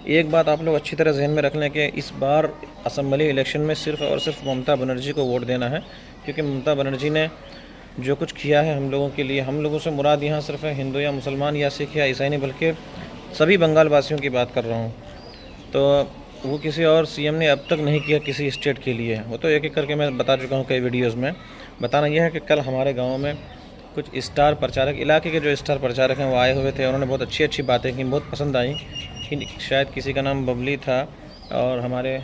एक बात आप लोग अच्छी तरह जहन में रख लें कि इस बार असम्बली इलेक्शन में सिर्फ़ और सिर्फ ममता बनर्जी को वोट देना है, क्योंकि ममता बनर्जी ने जो कुछ किया है हम लोगों के लिए, हम लोगों से मुराद यहाँ सिर्फ है हिंदू या मुसलमान या सिख या ईसाई नहीं, बल्कि सभी बंगाल वासियों की बात कर रहा हूँ। तो वो किसी और सीएम ने अब तक नहीं किया किसी स्टेट के लिए। वो तो एक एक करके मैं बता चुका हूँ कई वीडियोज़ में। बताना यह है कि कल हमारे गाँव में कुछ स्टार प्रचारक, इलाके के जो स्टार प्रचारक हैं वो आए हुए थे। उन्होंने बहुत अच्छी अच्छी बातें की, बहुत पसंद आई। शायद किसी का नाम बबली था और हमारे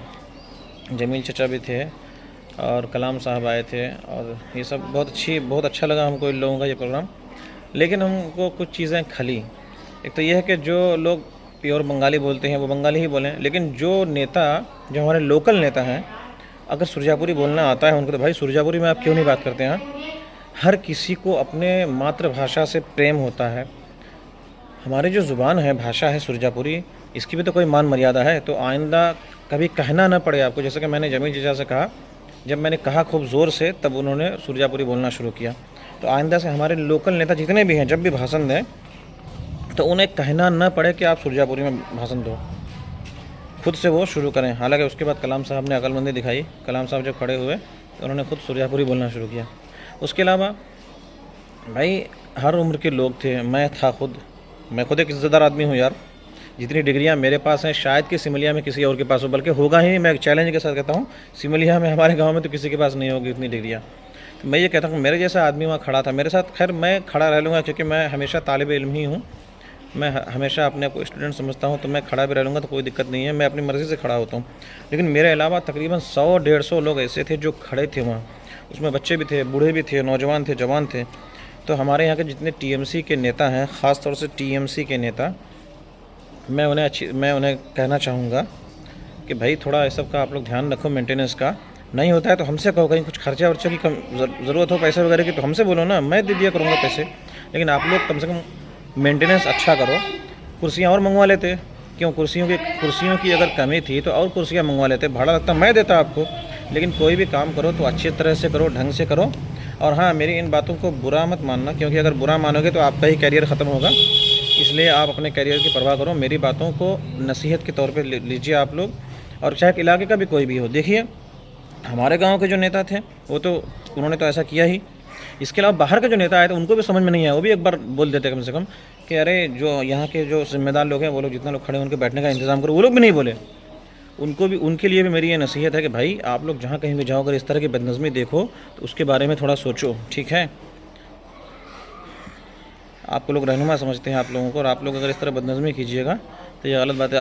जमील चचा भी थे और कलाम साहब आए थे, और ये सब बहुत अच्छा लगा हमको इन लोगों का ये प्रोग्राम। लेकिन हमको कुछ चीज़ें खली। एक तो ये है कि जो लोग प्योर बंगाली बोलते हैं वो बंगाली ही बोलें, लेकिन जो नेता, जो हमारे लोकल नेता हैं, अगर सुरजापुरी बोलना आता है उनको, तो भाई सुरजापुरी में आप क्यों नहीं बात करते हैं? हर किसी को अपने मातृभाषा से प्रेम होता है। हमारी जो ज़ुबान है, भाषा है सुरजापुरी, इसकी भी तो कोई मान मर्यादा है। तो आइंदा कभी कहना ना पड़े आपको। जैसे कि मैंने जमील जीजा से कहा, जब मैंने कहा खूब ज़ोर से, तब उन्होंने सुरजापुरी बोलना शुरू किया। तो आइंदा से हमारे लोकल नेता जितने भी हैं, जब भी भाषण दें तो उन्हें कहना न पड़े कि आप सुरजापुरी में भाषण दो, खुद से वो शुरू करें। हालांकि उसके बाद कलाम साहब ने अक्लमंदी दिखाई। कलाम साहब जब खड़े हुए तो उन्होंने खुद सुरजापुरी बोलना शुरू किया। उसके अलावा भाई हर उम्र के लोग थे, मैं खुद एक इज़्ज़तदार आदमी हूँ यार। जितनी डिग्रियां मेरे पास हैं शायद कि सिमलिया में किसी और के पास हो, बल्कि होगा ही। मैं चैलेंज के साथ कहता हूँ, सिमलिया में हमारे गांव में तो किसी के पास नहीं होगी इतनी डिग्रियां। तो मैं ये कहता हूँ मेरे जैसा आदमी वहाँ खड़ा था, मेरे साथ खैर मैं खड़ा रह लूँगा, क्योंकि मैं हमेशा तालिब इल्म ही हूँ। मैं हमेशा अपने आप को स्टूडेंट समझता हूँ, तो मैं खड़ा भी रह लूँगा, तो कोई दिक्कत नहीं है। मैं अपनी मर्ज़ी से खड़ा होता हूँ। लेकिन मेरे अलावा तकरीबन 100-150 लोग ऐसे थे जो खड़े थे वहाँ। उसमें बच्चे भी थे, बूढ़े भी थे, नौजवान थे, जवान थे। तो हमारे यहाँ के जितने टीएमसी के नेता हैं, ख़ास तौर से टीएमसी के नेता, मैं उन्हें कहना चाहूँगा कि भाई थोड़ा इस सब का आप लोग ध्यान रखो, मेंटेनेंस का। नहीं होता है तो हमसे कहो, कहीं कुछ खर्चा वर्चा की ज़रूरत हो पैसे वगैरह की, तो हमसे बोलो ना, मैं दे दिया करूँगा पैसे। लेकिन आप लोग कम से कम मेंटेनेंस अच्छा करो। कुर्सियाँ और मंगवा लेते, क्यों? कुर्सियों की अगर कमी थी तो और कुर्सियाँ मंगवा लेते, भाड़ा लगता मैं देता आपको। लेकिन कोई भी काम करो तो अच्छी तरह से करो, ढंग से करो। और हाँ, मेरी इन बातों को बुरा मत मानना, क्योंकि अगर बुरा मानोगे तो आपका ही कैरियर ख़त्म होगा। इसलिए आप अपने कैरियर की परवाह करो। मेरी बातों को नसीहत के तौर पे लीजिए आप लोग, और चाहे इलाके का भी कोई भी हो। देखिए हमारे गांव के जो नेता थे वो तो उन्होंने तो ऐसा किया ही। इसके अलावा बाहर के जो नेता आए थे उनको भी समझ में नहीं आया, वो भी एक बार बोल देते कम से कम कि अरे जो यहाँ के जो जिम्मेदार लोग हैं, वो लोग जितना लोग खड़े हैं उनके बैठने का इंतज़ाम करो। वो लोग भी नहीं बोले। उनके लिए भी मेरी ये नसीहत है कि भाई आप लोग जहाँ कहीं भी जाओ, अगर इस तरह की बदनज़मी देखो तो उसके बारे में थोड़ा सोचो, ठीक है? आपको लोग रहनुमा समझते हैं आप लोगों को, और आप लोग अगर इस तरह बदनज़मी कीजिएगा तो ये गलत बात है।